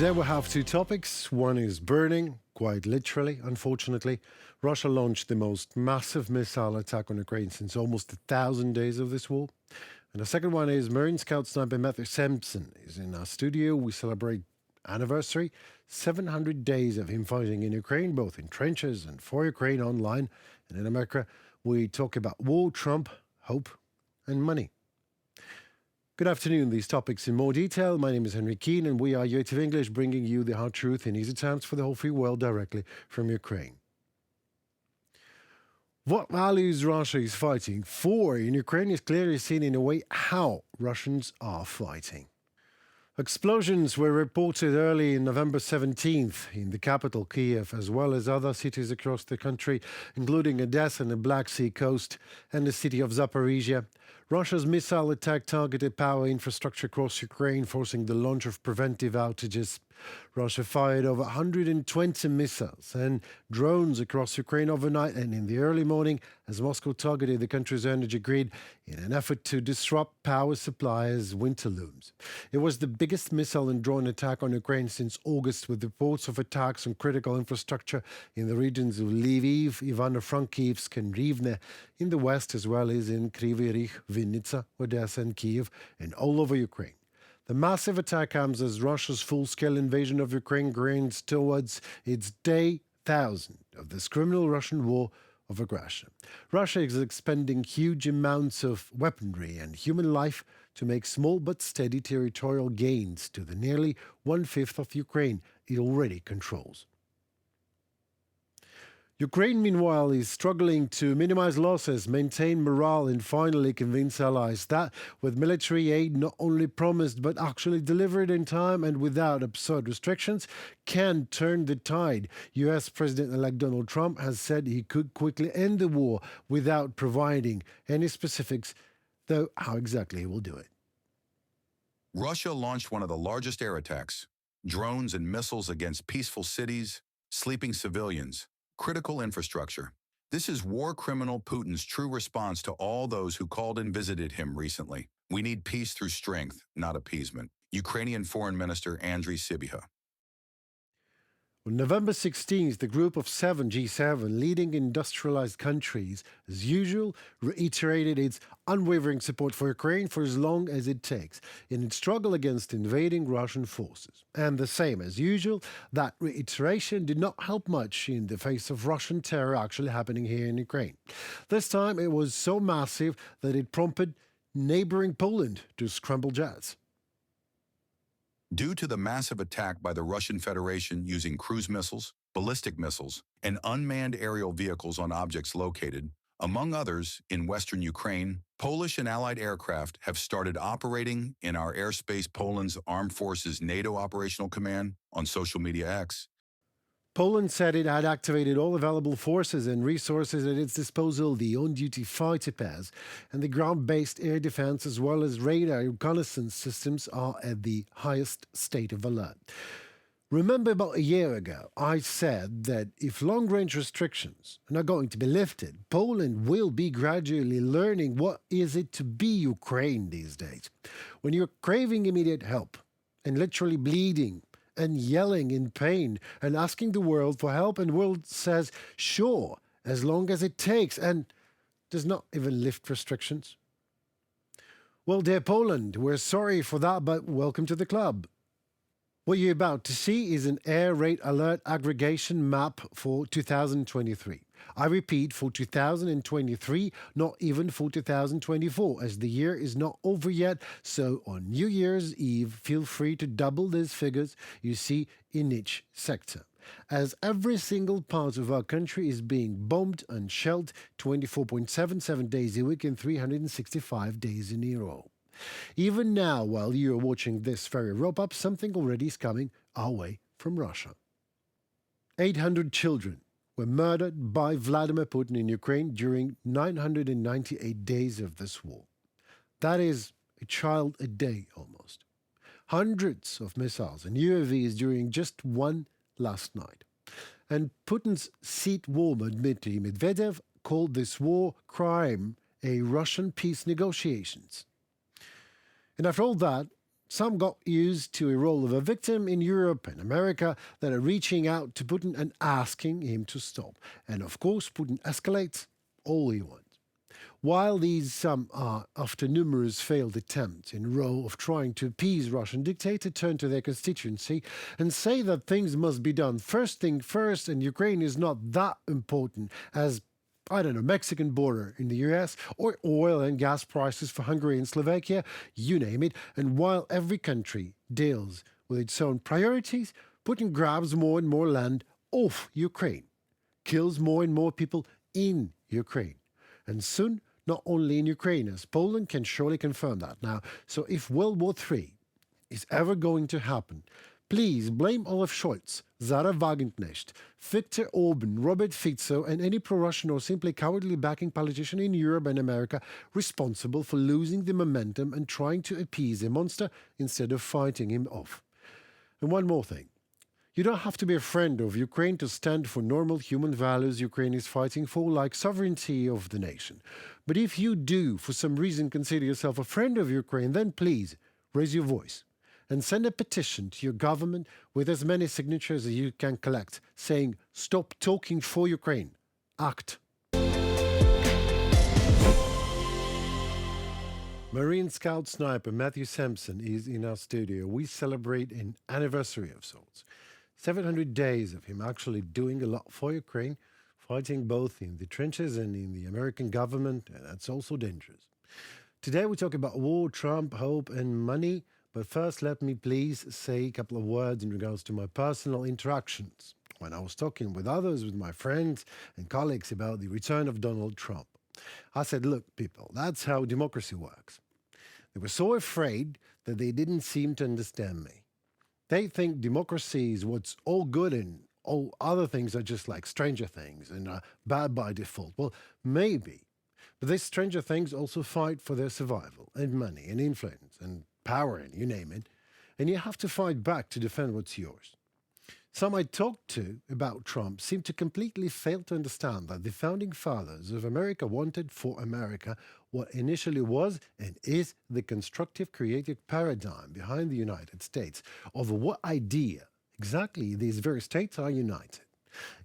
Today we have two topics. One is burning, quite literally, unfortunately. Russia launched the most massive missile attack on Ukraine since almost 1,000 days of this war. And the second one is Marine Scout sniper Matthew Sampson is in our studio. We celebrate anniversary, 700 days of him fighting in Ukraine, both in trenches and for Ukraine online. And in America, we talk about war, Trump, hope, and money. Good afternoon. These topics in more detail. My name is Henry Keane, and we are UATV English, bringing you the hard truth in easy terms for the whole free world directly from Ukraine. What values Russia is fighting for in Ukraine is clearly seen in a way how Russians are fighting. Explosions were reported early in November 17th in the capital, Kiev, as well as other cities across the country, including Odessa and the Black Sea coast and the city of Zaporizhia. Russia's missile attack targeted power infrastructure across Ukraine, forcing the launch of preventive outages. Russia fired over 120 missiles and drones across Ukraine overnight and in the early morning as Moscow targeted the country's energy grid in an effort to disrupt power supply as winter looms. It was the biggest missile and drone attack on Ukraine since August, with reports of attacks on critical infrastructure in the regions of Lviv, Ivano-Frankivsk and Rivne in the west, as well as in Kryvyi Rih, Vinnytsia, Odessa and Kiev, and all over Ukraine. The massive attack comes as Russia's full-scale invasion of Ukraine grinds towards its day 1,000 of this criminal Russian war of aggression. Russia is expending huge amounts of weaponry and human life to make small but steady territorial gains to the nearly one-fifth of Ukraine it already controls. Ukraine, meanwhile, is struggling to minimize losses, maintain morale, and finally convince allies that, with military aid not only promised but actually delivered in time and without absurd restrictions, can turn the tide. U.S. President-elect Donald Trump has said he could quickly end the war without providing any specifics, though how exactly he will do it. Russia launched one of the largest air attacks, drones and missiles against peaceful cities, sleeping civilians, critical infrastructure. This is war criminal Putin's true response to all those who called and visited him recently. We need peace through strength, not appeasement. Ukrainian Foreign Minister Andriy Sybiha. On November 16th, the group of seven G7 leading industrialized countries, as usual, reiterated its unwavering support for Ukraine for as long as it takes in its struggle against invading Russian forces. And the same as usual, that reiteration did not help much in the face of Russian terror actually happening here in Ukraine. This time it was so massive that it prompted neighboring Poland to scramble jets. Due to the massive attack by the Russian Federation using cruise missiles, ballistic missiles, and unmanned aerial vehicles on objects located, among others, in western Ukraine, Polish and Allied aircraft have started operating in our airspace. Poland's Armed Forces NATO Operational Command, on social media X, Poland said it had activated all available forces and resources at its disposal, the on-duty fighter pairs, and the ground-based air defense as well as radar reconnaissance systems are at the highest state of alert. Remember about a year ago, I said that if long-range restrictions are not going to be lifted, Poland will be gradually learning what is it to be Ukraine these days. When you're craving immediate help and literally bleeding and yelling in pain and asking the world for help, and the world says, sure, as long as it takes, and does not even lift restrictions. Well, dear Poland, we're sorry for that, but welcome to the club. What you're about to see is an air raid alert aggregation map for 2023. I repeat, for 2023, not even for 2024, as the year is not over yet. So on New Year's Eve, feel free to double these figures you see in each sector, as every single part of our country is being bombed and shelled 24.77 days a week and 365 days in a row. Even now, while you are watching this very wrap-up, something already is coming our way from Russia. 800 children were murdered by Vladimir Putin in Ukraine during 998 days of this war. That is a child a day almost. Hundreds of missiles and UAVs during just one last night. And Putin's seat warmer Dmitry Medvedev called this war crime a Russian peace negotiations. And after all that, Some got used to a role of a victim in Europe and America that are reaching out to Putin and asking him to stop. And of course, Putin escalates all he wants. While these some are, after numerous failed attempts in a row of trying to appease Russian dictator, turn to their constituency and say that things must be done first thing first and Ukraine is not that important as, I don't know, Mexican border in the US or oil and gas prices for Hungary and Slovakia, you name it. And while every country deals with its own priorities, Putin grabs more and more land off Ukraine, kills more and more people in Ukraine. And soon, not only in Ukraine, as Poland can surely confirm that now. So if World War III is ever going to happen, please blame Olaf Scholz, Zara Wagenknecht, Viktor Orban, Robert Fico, and any pro-Russian or simply cowardly backing politician in Europe and America responsible for losing the momentum and trying to appease a monster instead of fighting him off. And one more thing. You don't have to be a friend of Ukraine to stand for normal human values Ukraine is fighting for, like sovereignty of the nation. But if you do, for some reason, consider yourself a friend of Ukraine, then please raise your voice and send a petition to your government with as many signatures as you can collect, saying, "Stop talking for Ukraine. Act." Marine Scout Sniper Matthew Sampson is in our studio. We celebrate an anniversary of sorts. 700 days of him actually doing a lot for Ukraine, fighting both in the trenches and in the American government, and that's also dangerous. Today we talk about war, Trump, hope, and money. But first, let me please say a couple of words in regards to my personal interactions when I was talking with others, with my friends and colleagues about the return of Donald Trump. I said, look, people, that's how democracy works. They were so afraid that they didn't seem to understand me. They think democracy is what's all good and all other things are just like stranger things and are bad by default. Well, maybe. But these stranger things also fight for their survival and money and influence and power and you name it. And you have to fight back to defend what's yours. Some I talked to about Trump seem to completely fail to understand that the founding fathers of America wanted for America what initially was and is the constructive creative paradigm behind the United States. Over what idea exactly these very states are united.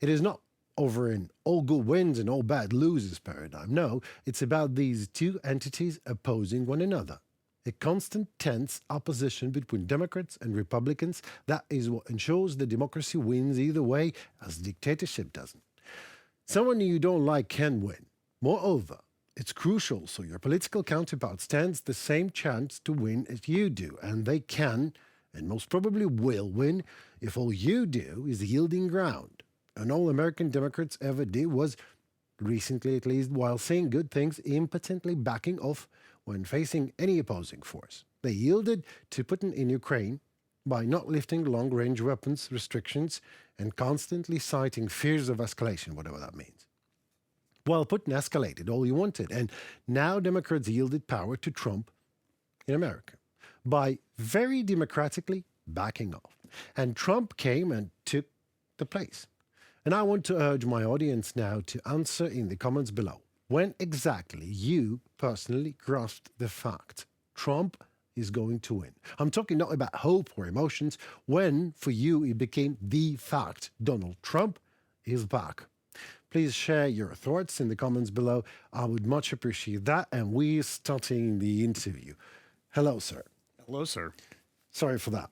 It is not over an all good wins and all bad loses paradigm. No, it's about these two entities opposing one another. A constant tense opposition between Democrats and Republicans, that is what ensures that democracy wins either way, as dictatorship doesn't. Someone you don't like can win. Moreover, it's crucial so your political counterpart stands the same chance to win as you do, and they can, and most probably will win, if all you do is yielding ground. And all American Democrats ever did was, recently at least, while saying good things, impotently backing off when facing any opposing force. They yielded to Putin in Ukraine by not lifting long-range weapons restrictions and constantly citing fears of escalation, whatever that means. Well, Putin escalated all he wanted, and now Democrats yielded power to Trump in America by very democratically backing off. And Trump came and took the place. And I want to urge my audience now to answer in the comments below. When exactly you personally grasped the fact Trump is going to win? I'm talking not about hope or emotions. When, for you, it became the fact Donald Trump is back. Please share your thoughts in the comments below. I would much appreciate that. And we're starting the interview. Hello, sir. Hello, sir. Sorry for that.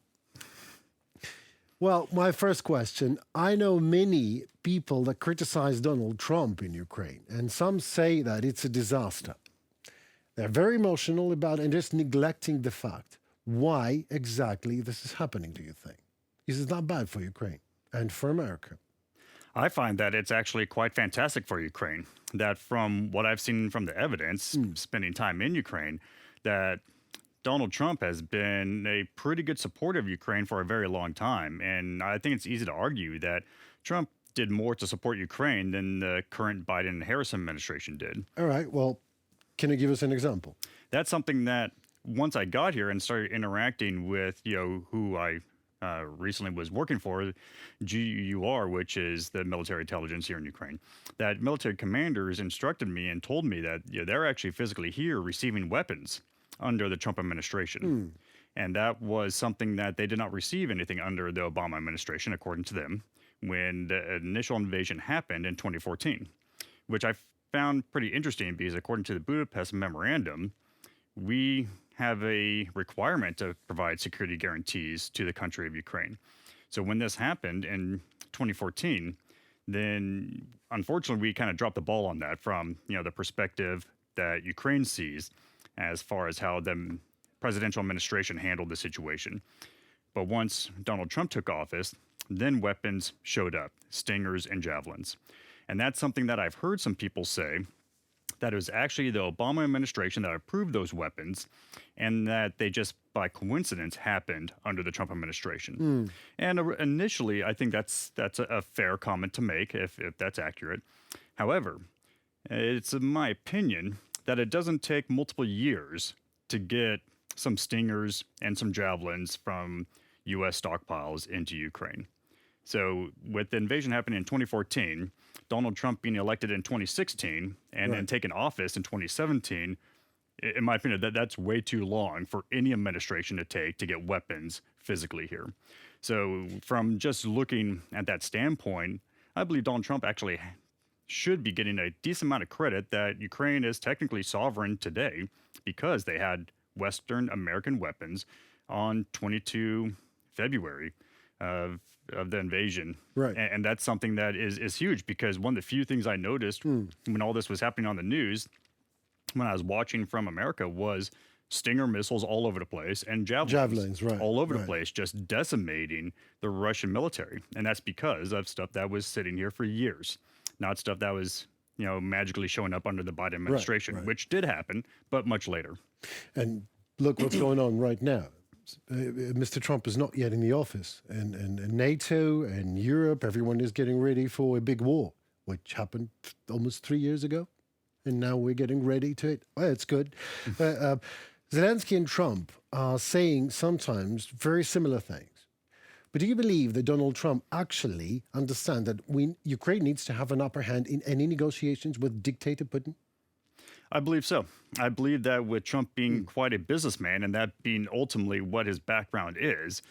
Well, my first question, I know many people that criticize Donald Trump in Ukraine, and some say that it's a disaster. They're very emotional about it and just neglecting the fact. Why exactly this is happening, do you think? Is it not bad for Ukraine and for America? I find that it's actually quite fantastic for Ukraine. That from what I've seen from the evidence, spending time in Ukraine, that Donald Trump has been a pretty good supporter of Ukraine for a very long time. And I think it's easy to argue that Trump did more to support Ukraine than the current Biden-Harris administration did. All right. Well, can you give us an example? That's something that once I got here and started interacting with, who I recently was working for, GUR, which is the military intelligence here in Ukraine, that military commanders instructed me and told me that they're actually physically here receiving weapons under the Trump administration. And that was something that they did not receive anything under the Obama administration, according to them, when the initial invasion happened in 2014, which I found pretty interesting because, according to the Budapest Memorandum, we have a requirement to provide security guarantees to the country of Ukraine. So when this happened in 2014, then unfortunately we kind of dropped the ball on that from the perspective that Ukraine sees as far as how the presidential administration handled the situation. But once Donald Trump took office, then weapons showed up, Stingers and Javelins. And that's something that I've heard some people say, that it was actually the Obama administration that approved those weapons, and that they just by coincidence happened under the Trump administration. And initially, I think that's a fair comment to make, if that's accurate. However, it's in my opinion that it doesn't take multiple years to get some Stingers and some Javelins from U.S. stockpiles into Ukraine. So with the invasion happening in 2014, Donald Trump being elected in 2016, and then taking office in 2017, in my opinion, that's way too long for any administration to take to get weapons physically here. So from just looking at that standpoint, I believe Donald Trump actually should be getting a decent amount of credit that Ukraine is technically sovereign today because they had Western American weapons on 22 February of the invasion. Right. And that's something that is huge, because one of the few things I noticed when all this was happening on the news, when I was watching from America, was Stinger missiles all over the place and javelins right, all over the place, just decimating the Russian military. And that's because of stuff that was sitting here for years, not stuff that was, magically showing up under the Biden administration, which did happen, but much later. And look what's going on right now. Mr. Trump is not yet in the office, and NATO and Europe, everyone is getting ready for a big war, which happened almost 3 years ago, and now we're getting ready to it. Well, it's good. Zelensky and Trump are saying sometimes very similar things. But do you believe that Donald Trump actually understands that Ukraine needs to have an upper hand in any negotiations with dictator Putin? I believe so. I believe that with Trump being quite a businessman, and that being ultimately what his background is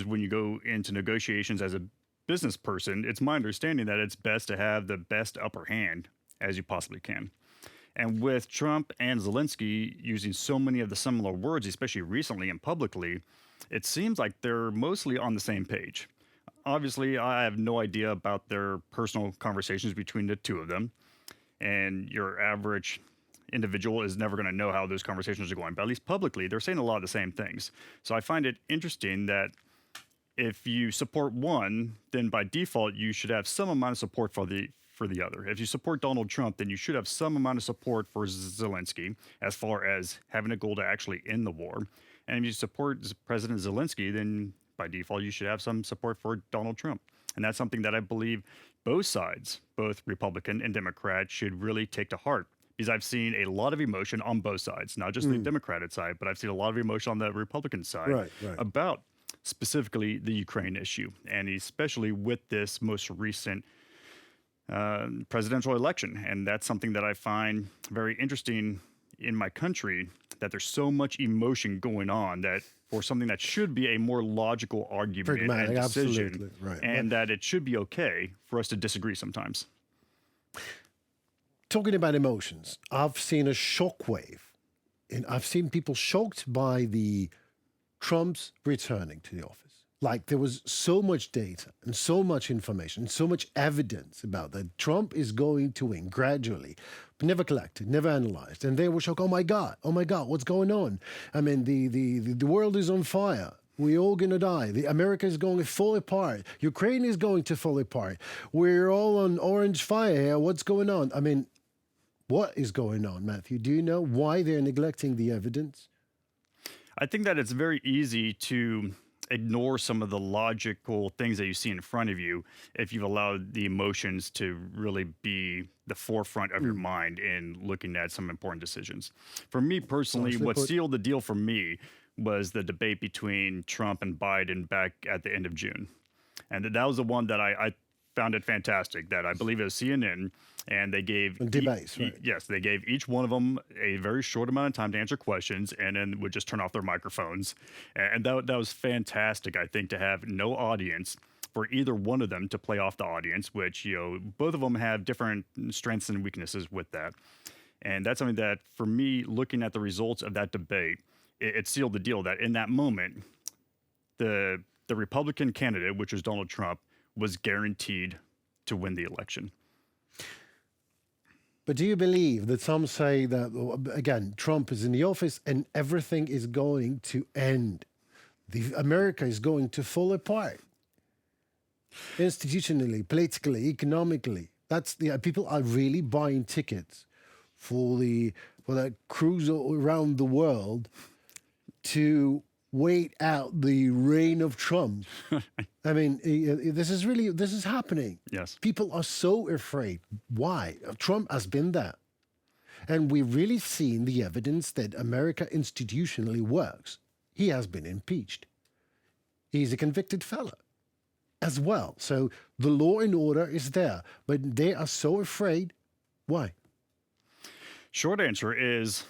when you go into negotiations as a business person, it's my understanding that it's best to have the best upper hand as you possibly can. And with Trump and Zelensky using so many of the similar words, especially recently and publicly, it seems like they're mostly on the same page. Obviously, I have no idea about their personal conversations between the two of them, and your average individual is never going to know how those conversations are going, but at least publicly, they're saying a lot of the same things. So I find it interesting that if you support one, then by default, you should have some amount of support for the other. If you support Donald Trump, then you should have some amount of support for Zelensky as far as having a goal to actually end the war. And if you support President Zelensky, then by default, you should have some support for Donald Trump. And that's something that I believe both sides, both Republican and Democrat, should really take to heart. Because I've seen a lot of emotion on both sides, not just the Democratic side, but I've seen a lot of emotion on the Republican side about specifically the Ukraine issue, and especially with this most recent presidential election. And that's something that I find very interesting in my country, that there's so much emotion going on that for something that should be a more logical argument and decision, and that it should be okay for us to disagree sometimes. Talking about emotions, I've seen a shockwave, and I've seen people shocked by the Trump's returning to the office. Like, there was so much data and so much information, so much evidence about that Trump is going to win gradually, but never collected, never analyzed. And they were shocked, oh my God, what's going on? I mean, the world is on fire. We're all going to die. America is going to fall apart. Ukraine is going to fall apart. We're all on orange fire here. What's going on? I mean, what is going on, Matthew? Do you know why they're neglecting the evidence? I think that it's very easy to ignore some of the logical things that you see in front of you if you've allowed the emotions to really be the forefront of your mind in looking at some important decisions. For me personally, what sealed the deal for me was the debate between Trump and Biden back at the end of June. And that was the one that I found it fantastic, that I believe it was CNN And they gave debates, right? yes, they gave each one of them a very short amount of time to answer questions, and then would just turn off their microphones. And that was fantastic. I think to have no audience for either one of them to play off the audience, which both of them have different strengths and weaknesses with that. And that's something that, for me, looking at the results of that debate, it sealed the deal that in that moment, the Republican candidate, which was Donald Trump, was guaranteed to win the election. But do you believe that some say that, again, Trump is in the office and everything is going to end? America is going to fall apart institutionally, politically, economically. People are really buying tickets for that cruise around the world to wait out the reign of Trump. I mean, this is happening. Yes. People are so afraid. Why? Trump has been there. And we've really seen the evidence that America institutionally works. He has been impeached. He's a convicted felon as well. So the law and order is there, but they are so afraid. Why? Short answer is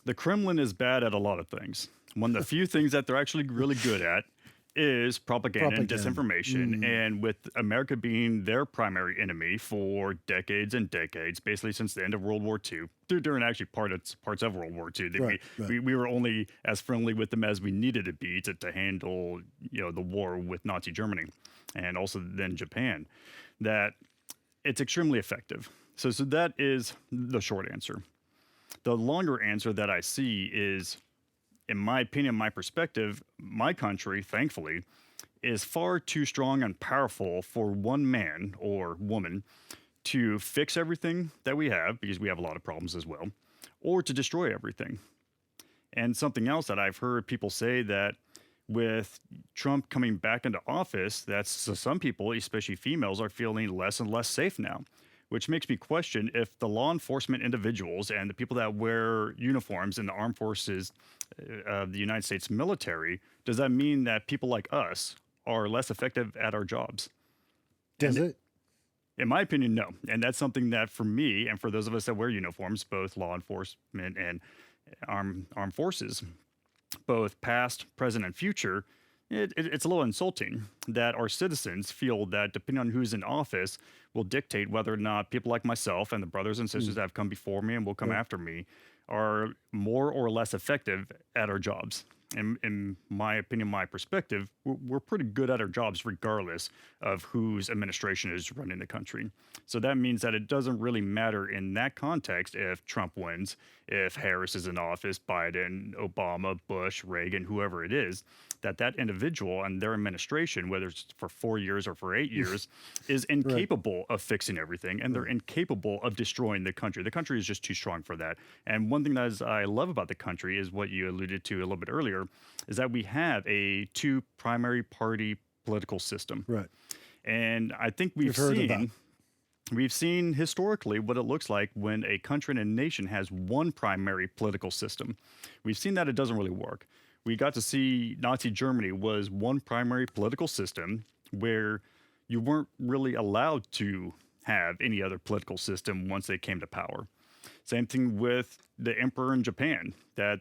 the Kremlin is bad at a lot of things. One of the few things that they're actually really good at is propaganda and disinformation. And with America being their primary enemy for decades and decades, basically since the end of World War II, during actually parts of World War II, we were only as friendly with them as we needed to be to handle the war with Nazi Germany and also then Japan, that it's extremely effective. So that is the short answer. The longer answer that I see is, in my opinion, my perspective, my country, thankfully, is far too strong and powerful for one man or woman to fix everything that we have, because we have a lot of problems as well, or to destroy everything. And something else that I've heard people say, that with Trump coming back into office, some people, especially females, are feeling less and less safe now, which makes me question if the law enforcement individuals and the people that wear uniforms in the armed forces of the United States military, does that mean that people like us are less effective at our jobs? Does it? In my opinion, no. And that's something that, for me and for those of us that wear uniforms, both law enforcement and armed forces, both past, present, and future, it's a little insulting that our citizens feel that depending on who's in office will dictate whether or not people like myself and the brothers and sisters that have come before me and will come after me are more or less effective at our jobs. In my opinion, my perspective, we're pretty good at our jobs regardless of whose administration is running the country. So that means that it doesn't really matter in that context if Trump wins, if Harris is in office, Biden, Obama, Bush, Reagan, whoever it is, that individual and their administration, whether it's for 4 years or for 8 years, is incapable of fixing everything, and they're incapable of destroying the country. The country is just too strong for that. And one thing that I love about the country is what you alluded to a little bit earlier, is that we have a two primary party political system. Right. And I think we've seen historically what it looks like when a country and a nation has one primary political system. We've seen that it doesn't really work. We got to see Nazi Germany was one primary political system where you weren't really allowed to have any other political system once they came to power. Same thing with the emperor in Japan, that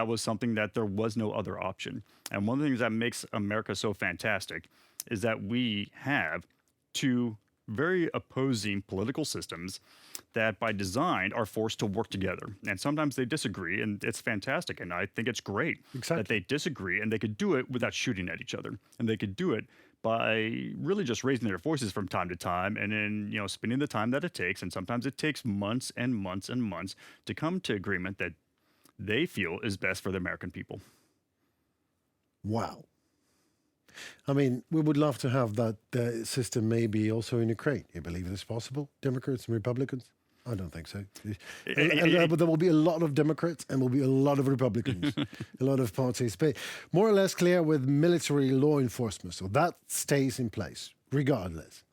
was something that there was no other option. And one of the things that makes America so fantastic is that we have two very opposing political systems that by design are forced to work together. And sometimes they disagree, and it's fantastic. And I think it's great that they disagree, and they could do it without shooting at each other. And they could do it by really just raising their voices from time to time, and then, spending the time that it takes. And sometimes it takes months and months and months to come to agreement that they feel is best for the American people. Wow. I mean, we would love to have that system maybe also in Ukraine. You believe it's possible? Democrats and Republicans? I don't think so. But there will be a lot of Democrats and will be a lot of Republicans, a lot of parties. But more or less clear with military law enforcement. So that stays in place, regardless.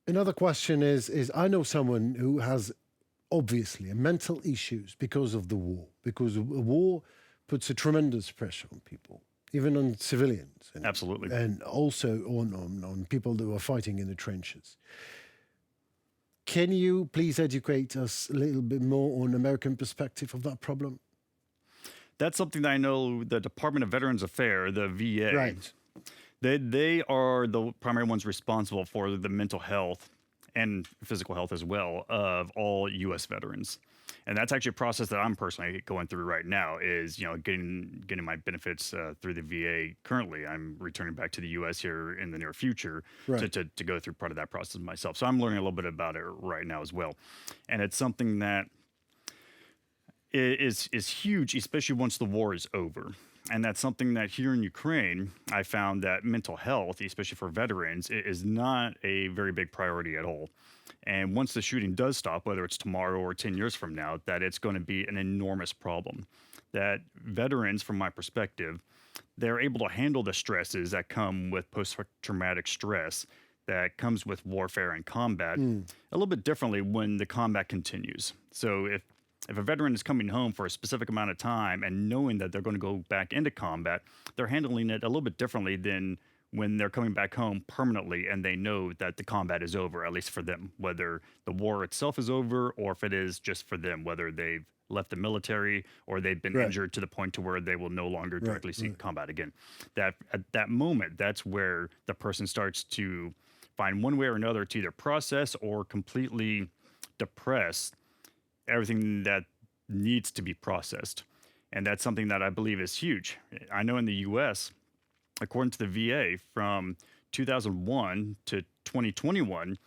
Another question is I know someone who has obviously mental issues because of the war, because a war puts a tremendous pressure on people. even on civilians, Absolutely. and also on people who are fighting in the trenches. Can you please educate us a little bit more on American perspective of that problem? That's something that I know the Department of Veterans Affairs, the VA, Right. they are the primary ones responsible for the mental health and physical health as well of all U.S. veterans. And that's actually a process that I'm personally going through right now. Is getting my benefits through the VA. Currently, I'm returning back to the U.S. here in the near future Right. to go through part of that process myself. So I'm learning a little bit about it right now as well, and it's something that is huge, especially once the war is over. And that's something that here in Ukraine, I found that mental health, especially for veterans, is not a very big priority at all. And once the shooting does stop, whether it's tomorrow or 10 years from now, that it's going to be an enormous problem. That veterans, from my perspective, they're able to handle the stresses that come with post-traumatic stress that comes with warfare and combat a little bit differently when the combat continues. So if a veteran is coming home for a specific amount of time and knowing that they're going to go back into combat, they're handling it a little bit differently than when they're coming back home permanently and they know that the combat is over, at least for them, whether the war itself is over or if it is just for them, whether they've left the military or they've been Right. injured to the point to where they will no longer Right, directly see right. combat again. That at that moment, that's where the person starts to find one way or another to either process or completely depress everything that needs to be processed. And that's something that I believe is huge. I know in the US, according to the VA, from 2001 to 2021,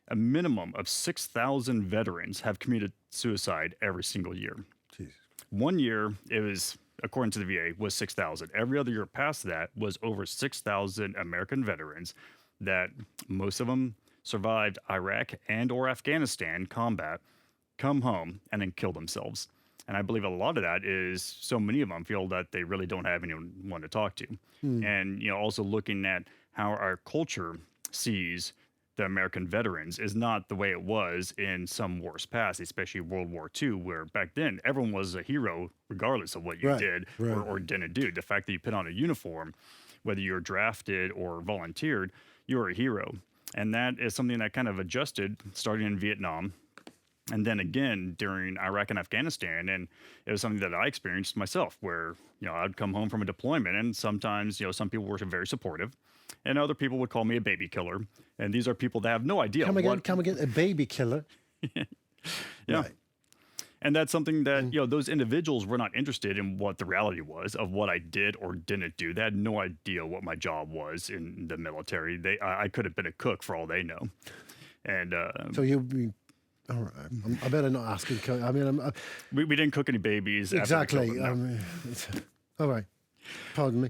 a minimum of 6,000 veterans have committed suicide every single year. Jeez. One year, it was, according to the VA, was 6,000. Every other year past that was over 6,000 American veterans that most of them survived Iraq and or Afghanistan combat, come home, and then kill themselves. And I believe a lot of that is so many of them feel that they really don't have anyone to talk to. And, also looking at how our culture sees the American veterans is not the way it was in some wars past, especially World War II, where back then everyone was a hero regardless of what you Right, did right. or didn't do. The fact that you put on a uniform, whether you're drafted or volunteered, you're a hero. And that is something that kind of adjusted starting in Vietnam and then again during Iraq and Afghanistan. And it was something that I experienced myself where, I'd come home from a deployment and sometimes, some people were very supportive and other people would call me a baby killer. And these are people that have no idea Come again, what, come again, a baby killer. yeah. Right. And that's something that, those individuals were not interested in what the reality was of what I did or didn't do. They had no idea what my job was in the military. I could have been a cook for all they know. And So all right. I better not ask him. I mean, we didn't cook any babies. after we killed exactly. them, no. All right. Pardon me.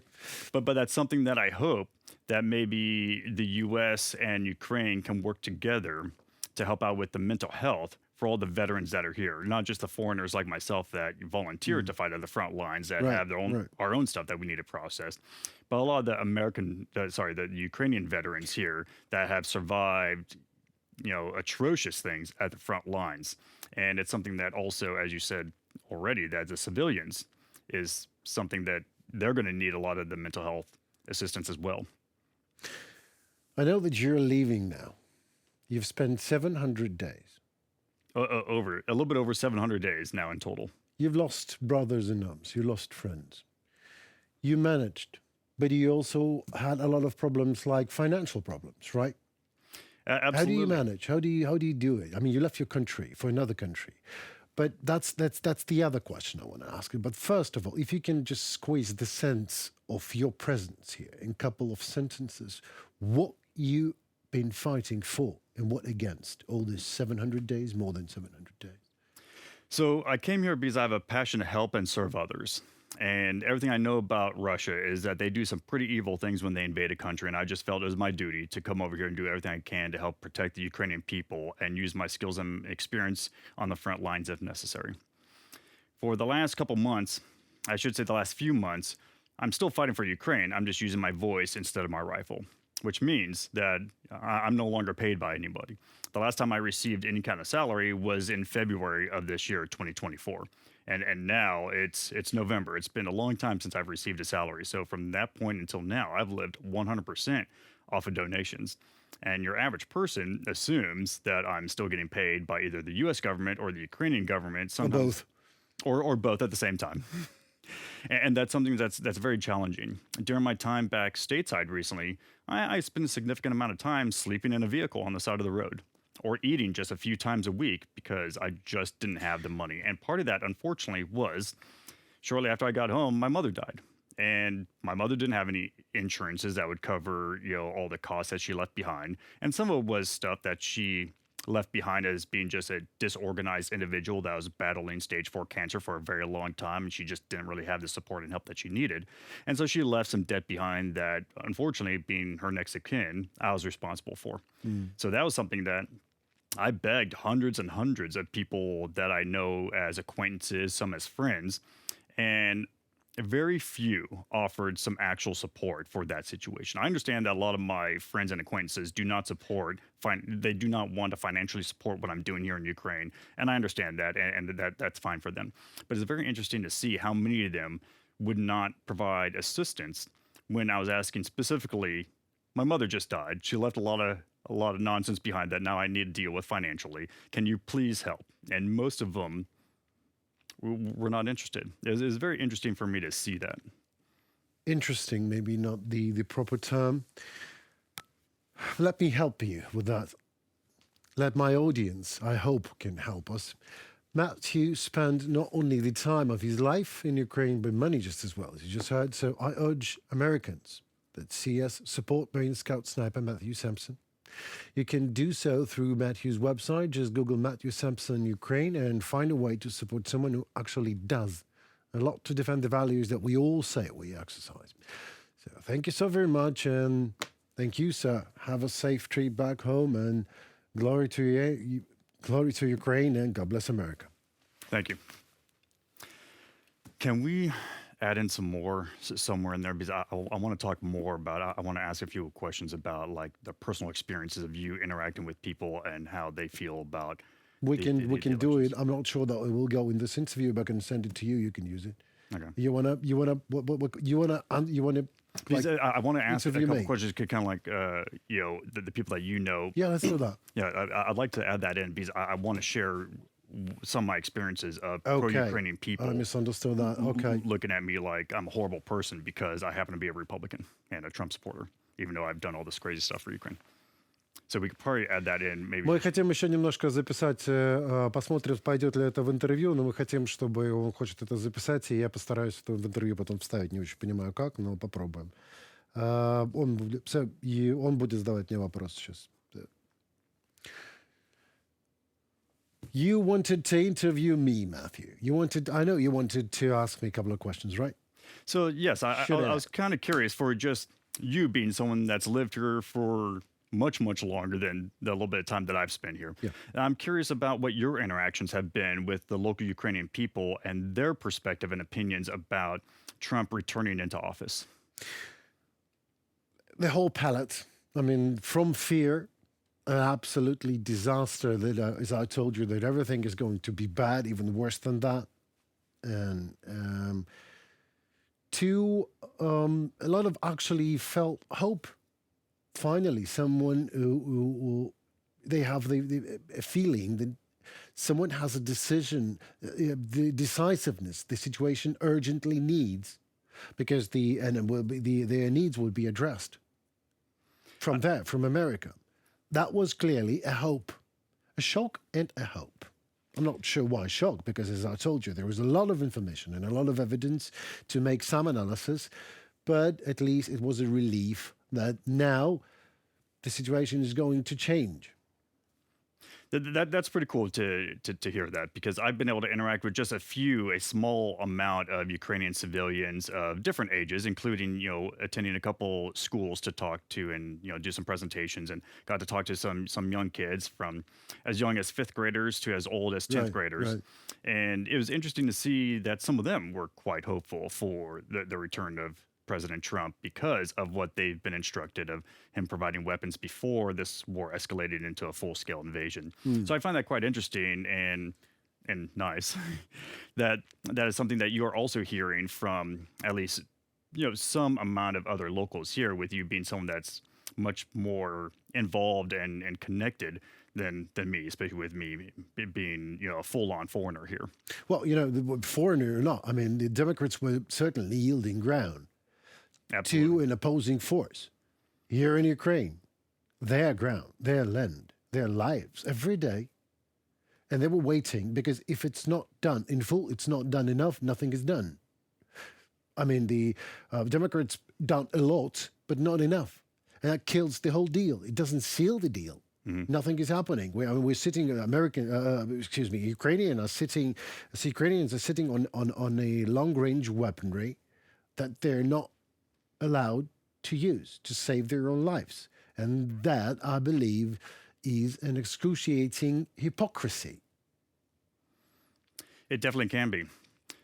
But that's something that I hope that maybe the U.S. and Ukraine can work together to help out with the mental health for all the veterans that are here, not just the foreigners like myself that volunteered to fight on the front lines that Right, have their own right. our own stuff that we need to process, but a lot of the Ukrainian veterans here that have survived, atrocious things at the front lines, and it's something that also, as you said already, that the civilians is something that they're going to need a lot of the mental health assistance as well. I know that you're leaving now. You've spent 700 days. Over a little bit over 700 days now in total. You've lost brothers in arms. You lost friends. You managed, but you also had a lot of problems, like financial problems, right? Absolutely. How do you manage? How do you do it? I mean, you left your country for another country, but that's the other question I want to ask you. But first of all, if you can just squeeze the sense of your presence here in a couple of sentences, what you been fighting for and what against all this 700 days, more than 700 days? So I came here because I have a passion to help and serve others. And everything I know about Russia is that they do some pretty evil things when they invade a country. And I just felt it was my duty to come over here and do everything I can to help protect the Ukrainian people and use my skills and experience on the front lines if necessary. For the last couple months, I should say the last few months, I'm still fighting for Ukraine. I'm just using my voice instead of my rifle, which means that I'm no longer paid by anybody. The last time I received any kind of salary was in February of this year, 2024. And now it's November. It's been a long time since I've received a salary. So from that point until now, I've lived 100% off of donations. And your average person assumes that I'm still getting paid by either the U.S. government or the Ukrainian government, Or both. or both at the same time. And that's something that's very challenging. During my time back stateside recently, I spent a significant amount of time sleeping in a vehicle on the side of the road or eating just a few times a week because I just didn't have the money. And part of that, unfortunately, was shortly after I got home, my mother died. And my mother didn't have any insurances that would cover, all the costs that she left behind. And some of it was stuff that she left behind as being just a disorganized individual that was battling stage 4 cancer for a very long time, and she just didn't really have the support and help that she needed. And so she left some debt behind that, unfortunately, being her next of kin, I was responsible for. So that was something that I begged hundreds and hundreds of people that I know as acquaintances, some as friends, and very few offered some actual support for that situation. I understand that a lot of my friends and acquaintances do not they do not want to financially support what I'm doing here in Ukraine. And I understand that, and that's fine for them. But it's very interesting to see how many of them would not provide assistance when I was asking specifically. My mother just died. She left a lot of nonsense behind that now I need to deal with financially. Can you please help? And most of them were not interested. It was very interesting for me to see that. Interesting, maybe not the proper term. Let me help you with that. Let my audience, I hope, can help us. Matthew spent not only the time of his life in Ukraine, but money just as well, as you just heard. So I urge Americans that see us support Marine Scout Sniper Matthew Sampson. You can do so through Matthew's website. Just Google Matthew Sampson Ukraine and find a way to support someone who actually does a lot to defend the values that we all say we exercise. So thank you so very much, and thank you, sir. Have a safe trip back home, and glory to you, glory to Ukraine, and God bless America. Thank you. Can we add in some more somewhere in there, because I want to talk more about, I want to ask a few questions about like the personal experiences of you interacting with people and how they feel about We can do it. elections. I'm not sure that it will go in this interview, but I can send it to you. You can use it. Okay. You wanna Because like I want to ask a interview couple me? questions, kind of like, the people that you know. Yeah, let's do that. Yeah, I'd like to add that in because I want to share some of my experiences of Okay. pro-Ukrainian people I misunderstood that. Okay. looking at me like I'm a horrible person because I happen to be a Republican and a Trump supporter, even though I've done all this crazy stuff for Ukraine. So we could probably add that in maybe. Мы хотим еще немножко записать, посмотрим, пойдет ли это в интервью, но мы хотим, чтобы он хочет это записать, и я постараюсь это в интервью потом вставить. Не очень понимаю как, но попробуем. Он будет задавать мне вопрос сейчас. You wanted to interview me, Matthew. I know you wanted to ask me a couple of questions, right? So yes, I Should I? was kind of curious for just you being someone that's lived here for much, much longer than the little bit of time that I've spent here. Yeah. I'm curious about what your interactions have been with the local Ukrainian people and their perspective and opinions about Trump returning into office. The whole palette. I mean, from fear, an absolutely disaster that, as I told you, that everything is going to be bad, even worse than that. And to a lot of actually felt hope. Finally, someone who they have the feeling that someone has a decision, the decisiveness the situation urgently needs, because their needs will be addressed from there, from America. That was clearly a hope, a shock and a hope. I'm not sure why shock, because as I told you, there was a lot of information and a lot of evidence to make some analysis, but at least it was a relief that now the situation is going to change. That's pretty cool to hear that, because I've been able to interact with just a small amount of Ukrainian civilians of different ages, including, attending a couple schools to talk to and, do some presentations, and got to talk to some young kids from as young as 5th graders to as old as 10th graders. Right. And it was interesting to see that some of them were quite hopeful for the return of President Trump because of what they've been instructed of him providing weapons before this war escalated into a full-scale invasion. So I find that quite interesting. And and nice, that is something that you are also hearing from at least some amount of other locals here, with you being someone that's much more involved and connected than me, especially with me being a full-on foreigner here. Well, the foreigner or not, I mean, the Democrats were certainly yielding ground Absolutely. to an opposing force here in Ukraine. Their ground, their land, their lives every day. And they were waiting because if it's not done in full, it's not done enough, nothing is done. I mean, the Democrats done a lot, but not enough. And that kills the whole deal. It doesn't seal the deal. Nothing is happening. We're sitting. Ukrainians are sitting on a long-range weaponry that they're not allowed to use to save their own lives, and that, I believe, is an excruciating hypocrisy. It definitely can be.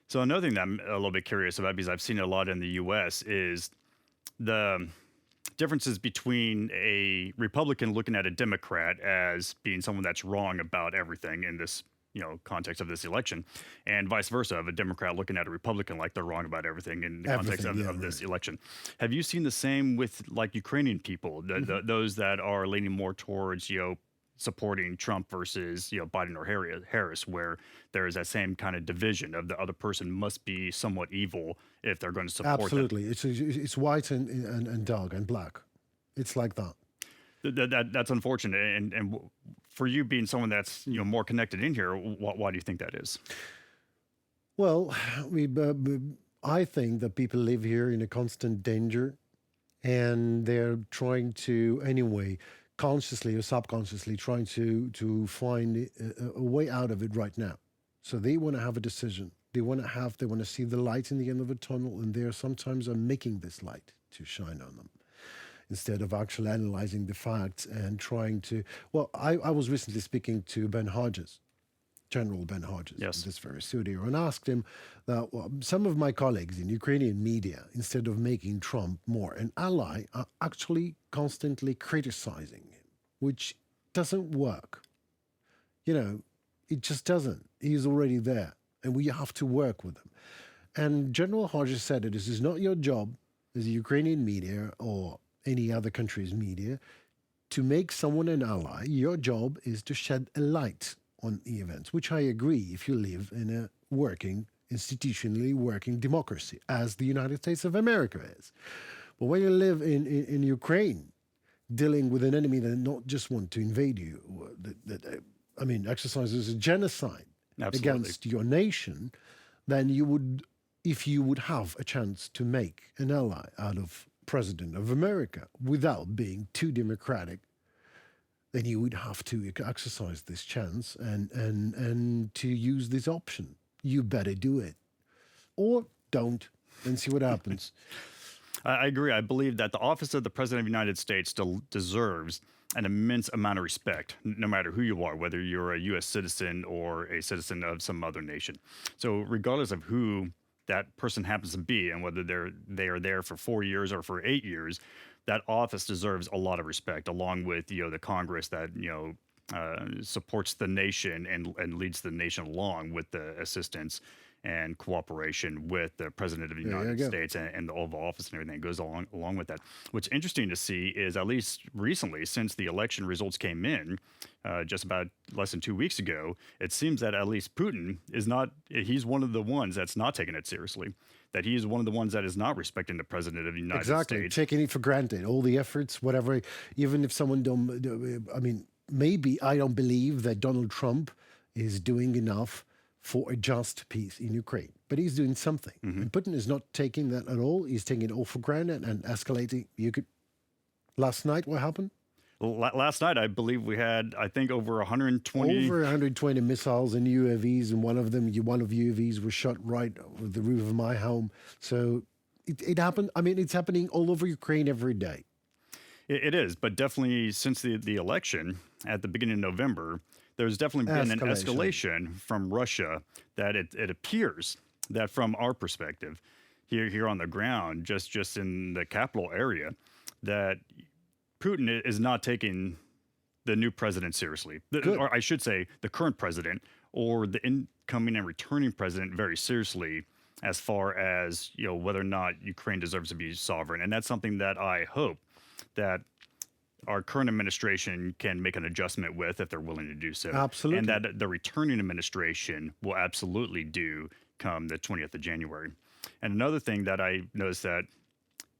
So another thing that I'm a little bit curious about, because I've seen it a lot in the U.S., is the differences between a Republican looking at a Democrat as being someone that's wrong about everything in this context of this election, and vice versa, of a Democrat looking at a Republican like they're wrong about everything in the context of this election. Have you seen the same with like Ukrainian people, those that are leaning more towards supporting Trump versus Biden or Harris, where there is that same kind of division of the other person must be somewhat evil if they're going to support Absolutely, it's white and dark and black. It's like that. That's unfortunate. And for you being someone that's more connected in here, why do you think that is? Well, I think that people live here in a constant danger, and they're trying to, anyway, consciously or subconsciously, trying to find a way out of it right now. So they want to have a decision. They want to see the light in the end of a tunnel, and they sometimes are making this light to shine on them, instead of actually analyzing the facts and trying to... Well, I was recently speaking to Ben Hodges, General Ben Hodges, yes, in this very studio, and asked him that some of my colleagues in Ukrainian media, instead of making Trump more an ally, are actually constantly criticizing him, which doesn't work. It just doesn't. He's already there, and we have to work with him. And General Hodges said that this is not your job as a Ukrainian media or any other country's media to make someone an ally. Your job is to shed a light on the events, which I agree if you live in a institutionally working democracy, as the United States of America is. But when you live in Ukraine, dealing with an enemy that not just want to invade you, exercises a genocide against your nation, then if you would have a chance to make an ally out of President of America without being too democratic, then you would have to exercise this chance and to use this option. You better do it. Or don't, and see what happens. I agree. I believe that the office of the President of the United States still deserves an immense amount of respect, no matter who you are, whether you're a U.S. citizen or a citizen of some other nation. So regardless of who that person happens to be and whether they are there for 4 years or for 8 years, that office deserves a lot of respect, along with the Congress that supports the nation and leads the nation along with the assistance and cooperation with the President of the United States and the Oval Office and everything that goes along with that. What's interesting to see is, at least recently, since the election results came in just about less than 2 weeks ago, it seems that at least Putin he's one of the ones that's not taking it seriously, that he is one of the ones that is not respecting the President of the United States. Taking it for granted, all the efforts, whatever, even if someone maybe I don't believe that Donald Trump is doing enough for a just peace in Ukraine, but he's doing something. And Putin is not taking that at all. He's taking it all for granted and escalating. Last night, what happened? Last night, I believe we had, I think, over 120... Over 120 missiles and UAVs, and one of UAVs was shot right over the roof of my home. So it happened. It's happening all over Ukraine every day. It is, but definitely since the election at the beginning of November, there's definitely been an escalation from Russia that it appears that from our perspective here on the ground, just in the capital area, that Putin is not taking the new president seriously. Or I should say the current president, or the incoming and returning president very seriously as far as whether or not Ukraine deserves to be sovereign. And that's something that I hope that our current administration can make an adjustment with if they're willing to do so. Absolutely. And that the returning administration will absolutely do come the 20th of January. And another thing that I noticed that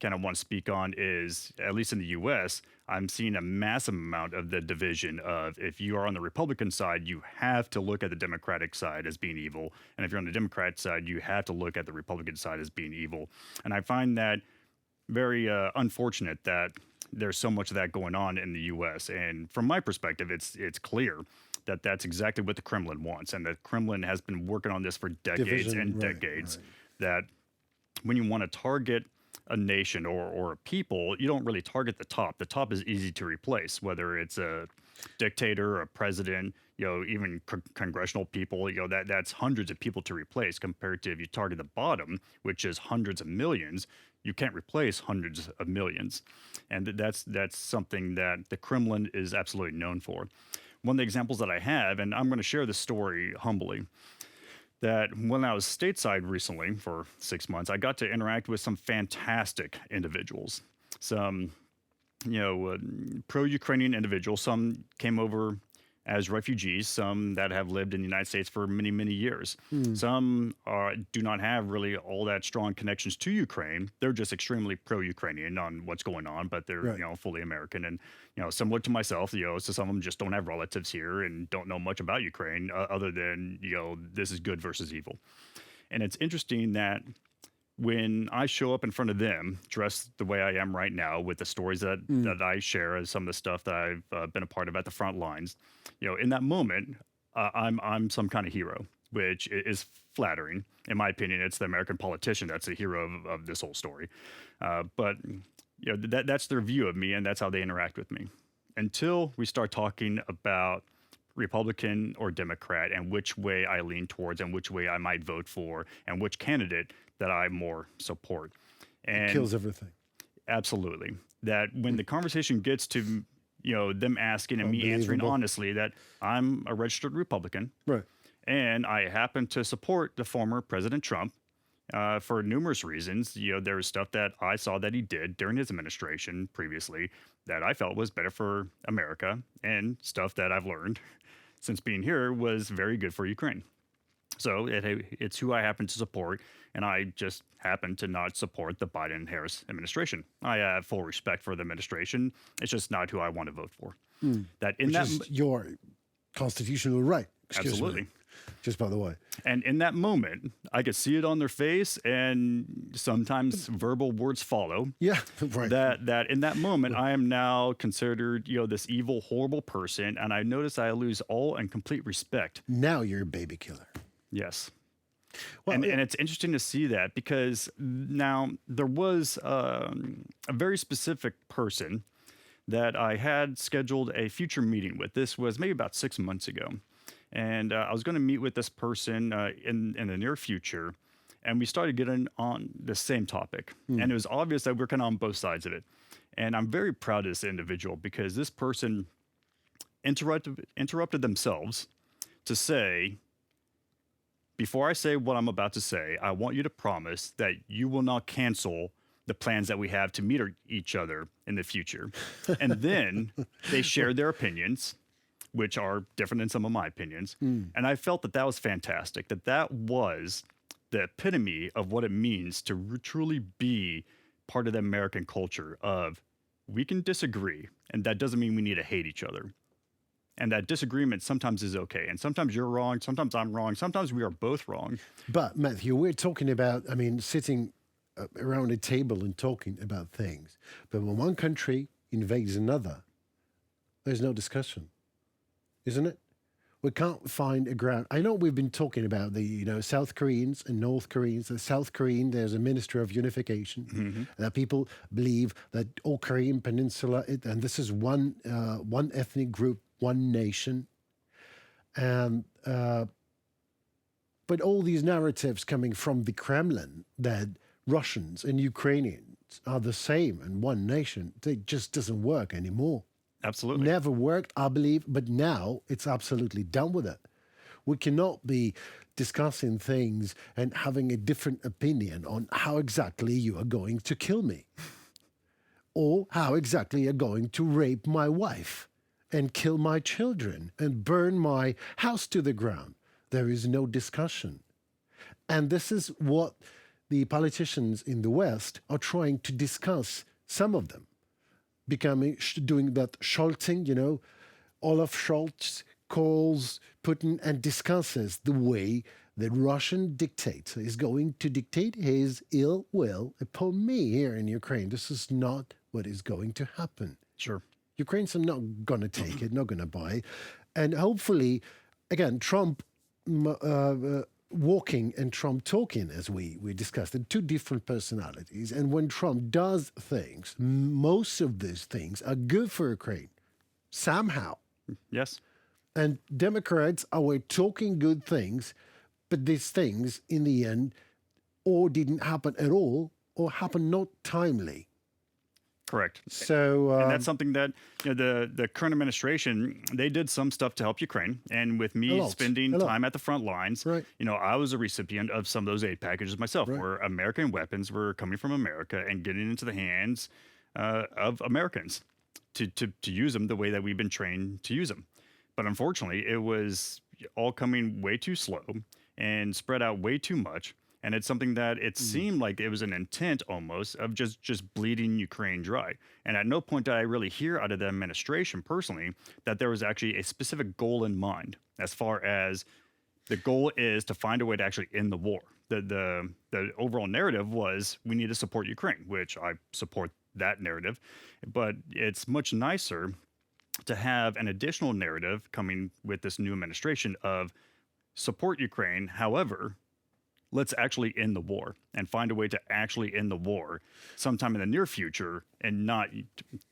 kind of want to speak on is, at least in the U.S., I'm seeing a massive amount of the division of, if you are on the Republican side, you have to look at the Democratic side as being evil. And if you're on the Democrat side, you have to look at the Republican side as being evil. And I find that very unfortunate that there's so much of that going on in the U.S. And from my perspective, it's clear that that's exactly what the Kremlin wants. And the Kremlin has been working on this for decades Division, and right, decades, right. that when you want to target a nation or a people, you don't really target the top. The top is easy to replace, whether it's a dictator, a president, even congressional people, that's hundreds of people to replace, compared to if you target the bottom, which is hundreds of millions, you can't replace hundreds of millions. And that's something that the Kremlin is absolutely known for. One of the examples that I have, and I'm going to share this story humbly, that when I was stateside recently for 6 months, I got to interact with some fantastic individuals. Some, pro-Ukrainian individuals. Some came over as refugees, some that have lived in the United States for many, many years. Some do not have really all that strong connections to Ukraine. They're just extremely pro-Ukrainian on what's going on, but they're, Right. fully American. And, similar to myself, so some of them just don't have relatives here and don't know much about Ukraine other than, this is good versus evil. And it's interesting that when I show up in front of them, dressed the way I am right now, with the stories that I share, as some of the stuff that I've been a part of at the front lines, in that moment, I'm some kind of hero, which is flattering. In my opinion, it's the American politician that's the hero of this whole story. But that's their view of me, and that's how they interact with me. Until we start talking about Republican or Democrat, and which way I lean towards, and which way I might vote for, and which candidate that I more support. And Kills everything. absolutely, that when the conversation gets to them asking and me answering Unbelievable. honestly that I'm a registered Republican, Right. and I happen to support the former President Trump for numerous reasons. There was stuff that I saw that he did during his administration previously that I felt was better for America, and stuff that I've learned since being here was very good for Ukraine. So it's who I happen to support, and I just happen to not support the Biden-Harris administration. I have full respect for the administration. It's just not who I want to vote for. That in Which that is your constitutional right. Excuse me. absolutely. Just by the way. And in that moment, I could see it on their face, and sometimes verbal words follow. Yeah, right. That in that moment, I am now considered, this evil, horrible person, and I notice I lose all and complete respect. Now you're a baby killer. Yes. Well, And it's interesting to see that, because now there was a very specific person that I had scheduled a future meeting with. This was maybe about 6 months ago. And I was going to meet with this person in the near future. And we started getting on the same topic. And it was obvious that we're kind of on both sides of it. And I'm very proud of this individual, because this person interrupted themselves to say, before I say what I'm about to say, I want you to promise that you will not cancel the plans that we have to meet each other in the future. And then they shared their opinions, which are different than some of my opinions. And I felt that was fantastic, that was the epitome of what it means to truly be part of the American culture of, we can disagree, and that doesn't mean we need to hate each other. And that disagreement sometimes is okay. And sometimes you're wrong, sometimes I'm wrong, sometimes we are both wrong. But Matthew, we're talking about, sitting around a table and talking about things. But when one country invades another, there's no discussion, isn't it? We can't find a ground. I know we've been talking about the South Koreans and North Koreans. The South Korean, there's a Minister of Unification. That people believe that all Korean Peninsula, and this is one ethnic group, one nation. And but all these narratives coming from the Kremlin that Russians and Ukrainians are the same and one nation, it just doesn't work anymore. Absolutely. Never worked, I believe, but now it's absolutely done with it. We cannot be discussing things and having a different opinion on how exactly you are going to kill me or how exactly you're going to rape my wife and kill my children and burn my house to the ground. There is no discussion. And this is what the politicians in the West are trying to discuss, some of them, doing that Scholzing, Olaf Scholz calls Putin and discusses the way the Russian dictator is going to dictate his ill will upon me here in Ukraine. This is not what is going to happen. Sure. Ukrainians are not going to take it, not going to buy it. And hopefully, again, Trump walking and Trump talking, as we discussed, are two different personalities. And when Trump does things, most of these things are good for Ukraine, somehow. Yes. And Democrats are talking good things, but these things, in the end, or didn't happen at all, or happened not timely. Correct. So and that's something that the current administration, they did some stuff to help Ukraine. And with me spending time at the front lines, right. I was a recipient of some of those aid packages myself, right. where American weapons were coming from America and getting into the hands of Americans to use them the way that we've been trained to use them. But unfortunately, it was all coming way too slow and spread out way too much. And it's something that it seemed like it was an intent almost of just bleeding Ukraine dry. And at no point did I really hear out of the administration personally that there was actually a specific goal in mind as far as the goal is to find a way to actually end the war. The overall narrative was we need to support Ukraine, which I support that narrative. But it's much nicer to have an additional narrative coming with this new administration of support Ukraine. However, let's actually end the war and find a way to actually end the war sometime in the near future and not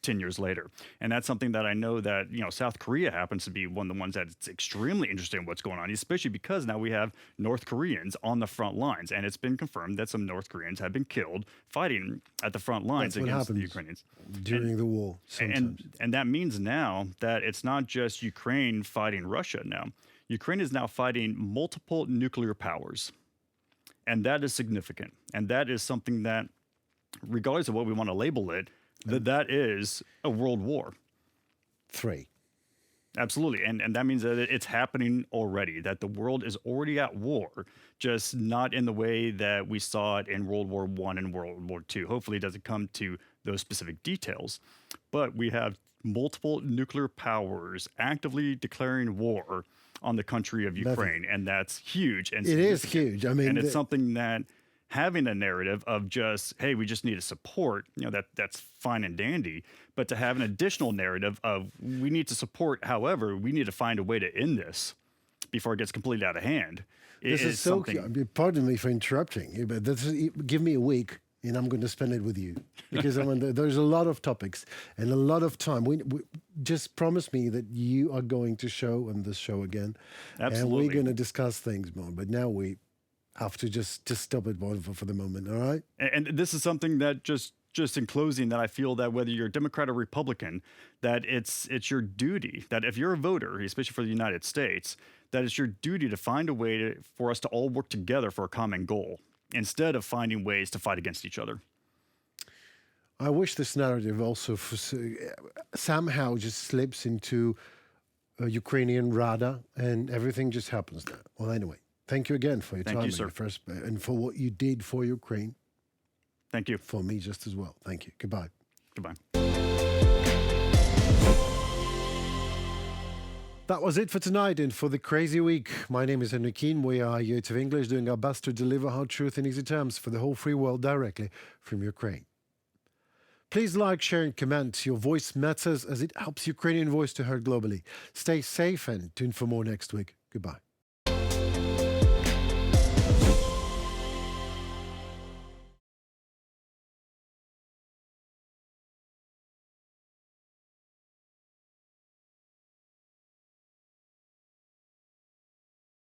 10 years later. And that's something that I know that, South Korea happens to be one of the ones that's extremely interested in what's going on, especially because now we have North Koreans on the front lines. And it's been confirmed that some North Koreans have been killed fighting at the front lines against the Ukrainians. During the war, sometimes. And that means now that it's not just Ukraine fighting Russia now. Ukraine is now fighting multiple nuclear powers. And that is significant. And that is something that, regardless of what we want to label it, that is a world war. 3. Absolutely. And that means that it's happening already, that the world is already at war, just not in the way that we saw it in World War I and World War II. Hopefully it doesn't come to those specific details. But we have multiple nuclear powers actively declaring war on the country of Ukraine, and that's huge. And it is huge. I mean, and it's something that having a narrative of just, hey, we just need to support, that's fine and dandy. But to have an additional narrative of we need to support, however, we need to find a way to end this before it gets completely out of hand. This is so something. Pardon me for interrupting you, but give me a week. And I'm going to spend it with you because there's a lot of topics and a lot of time. We just promise me that you are going to show on this show again. Absolutely. And we're going to discuss things more. But now we have to just stop it for the moment. All right. And this is something that just in closing, that I feel that whether you're Democrat or Republican, that it's your duty that if you're a voter, especially for the United States, that it's your duty to find a way for us to all work together for a common goal, instead of finding ways to fight against each other. I wish this narrative also somehow just slips into a Ukrainian radar and everything just happens now. Well, anyway, thank you again for your time and for what you did for Ukraine. Thank you. For me just as well. Thank you. Goodbye. Goodbye. That was it for tonight and for the crazy week. My name is Henry Keane. We are YouTube English, doing our best to deliver hard truth in easy terms for the whole free world directly from Ukraine. Please like, share and comment. Your voice matters as it helps Ukrainian voice to heard globally. Stay safe and tune for more next week. Goodbye.